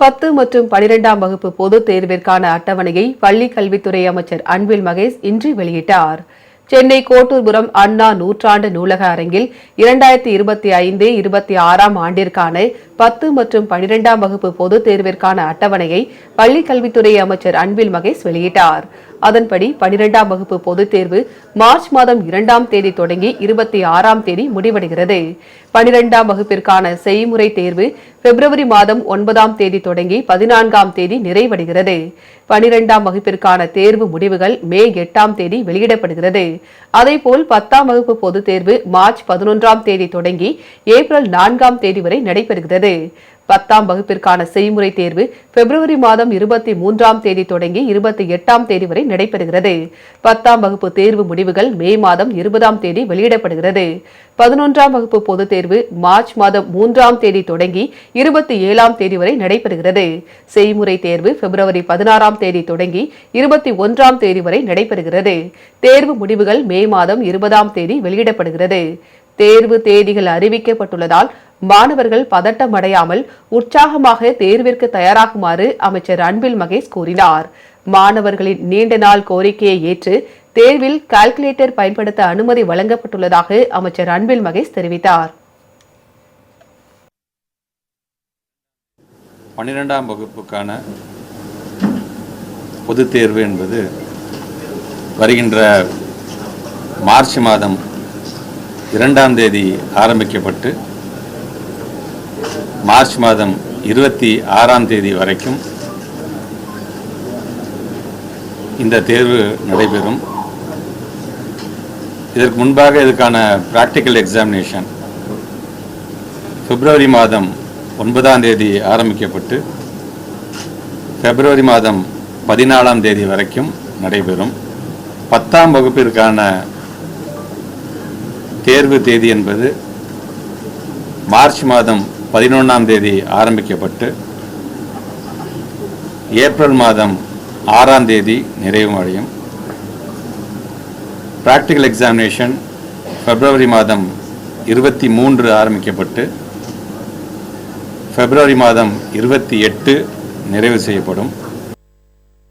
10 மற்றும் 12ஆம் வகுப்பு பொதுத் தேர்விற்கான அட்டவணையை பள்ளிக் கல்வித்துறை அமைச்சர் அன்பில் மகேஷ் இன்று வெளியிட்டார். சென்னை கோட்டூர்புரம் அண்ணா நூற்றாண்டு நூலக அரங்கில் 2025-26ஆம் ஆண்டிற்கான 10 மற்றும் 12ஆம் வகுப்பு பொதுத் தேர்விற்கான அட்டவணையை பள்ளிக் கல்வித்துறை அமைச்சர் அன்பில் மகேஷ் வெளியிட்டார். அதன்படி 12ஆம் வகுப்பு பொதுத் தேர்வு மார்ச் மாதம் 2ஆம் தேதி தொடங்கி 26ஆம் தேதி முடிவடைகிறது. 12ஆம் வகுப்பிற்கான செய்முறை தேர்வு பிப்ரவரி மாதம் 9ஆம் தேதி தொடங்கி 14ஆம் தேதி நிறைவடைகிறது. 12ஆம் வகுப்பிற்கான தேர்வு முடிவுகள் மே 8ஆம் தேதி வெளியிடப்படுகிறது. அதேபோல் 10ஆம் வகுப்பு பொதுத் தேர்வு மார்ச் 11ஆம் தேதி தொடங்கி ஏப்ரல் 4ஆம் தேதி வரை நடைபெறுகிறது. 10ஆம் வகுப்பிற்கான செய்முறை தேர்வு பிப்ரவரி மாதம் 23ஆம் தேதி தொடங்கி 28ஆம் தேதி வரை நடைபெறுகிறது. 10ஆம் வகுப்பு தேர்வு முடிவுகள் மே மாதம் 20ஆம் தேதி வெளியிடப்படுகிறது. 11ஆம் வகுப்பு பொதுத் தேர்வு மார்ச் மாதம் 3ஆம் தேதி தொடங்கி 27ஆம் தேதி வரை நடைபெறுகிறது. செய்முறை தேர்வு பிப்ரவரி 16ஆம் தேதி தொடங்கி 21ஆம் தேதி வரை நடைபெறுகிறது. தேர்வு முடிவுகள் மே மாதம் 20ஆம் தேதி வெளியிடப்படுகிறது. தேர்வு தேதிகள் அறிவிக்கப்பட்டுள்ளதால் மாணவர்கள் பதட்டம் அடையாமல் உற்சாகமாக தேர்விற்கு தயாராகுமாறு அமைச்சர் அன்பில் மகேஷ் கூறினார். மாணவர்களின் நீண்ட நாள் கோரிக்கையை ஏற்று தேர்வில் கால்குலேட்டர் பயன்படுத்த அனுமதி வழங்கப்பட்டுள்ளதாக அமைச்சர் அன்பில் மகேஷ் தெரிவித்தார். 12ஆம் வகுப்புக்கான பொதுத் தேர்வு என்பது வருகின்ற மார்ச் மாதம் 2ஆம் தேதி ஆரம்பிக்கப்பட்டு மார்ச் மாதம் 26ஆம் தேதி வரைக்கும் இந்த தேர்வு நடைபெறும். இதற்கு முன்பாக இதுக்கான பிராக்டிக்கல் எக்ஸாமினேஷன் பிப்ரவரி மாதம் 9ஆம் தேதி ஆரம்பிக்கப்பட்டு பிப்ரவரி மாதம் 14ஆம் தேதி வரைக்கும் நடைபெறும். 10ஆம் வகுப்பிற்கான தேர்வு தேதி என்பது மார்ச் மாதம் 11ஆம் தேதி ஆரம்பிக்கப்பட்டு ஏப்ரல் மாதம் 6ஆம் தேதி நிறைவு அடையும். பிராக்டிக்கல் எக்ஸாமினேஷன் பிப்ரவரி மாதம் 23 ஆரம்பிக்கப்பட்டு பிப்ரவரி மாதம் 28 நிறைவு செய்யப்படும்.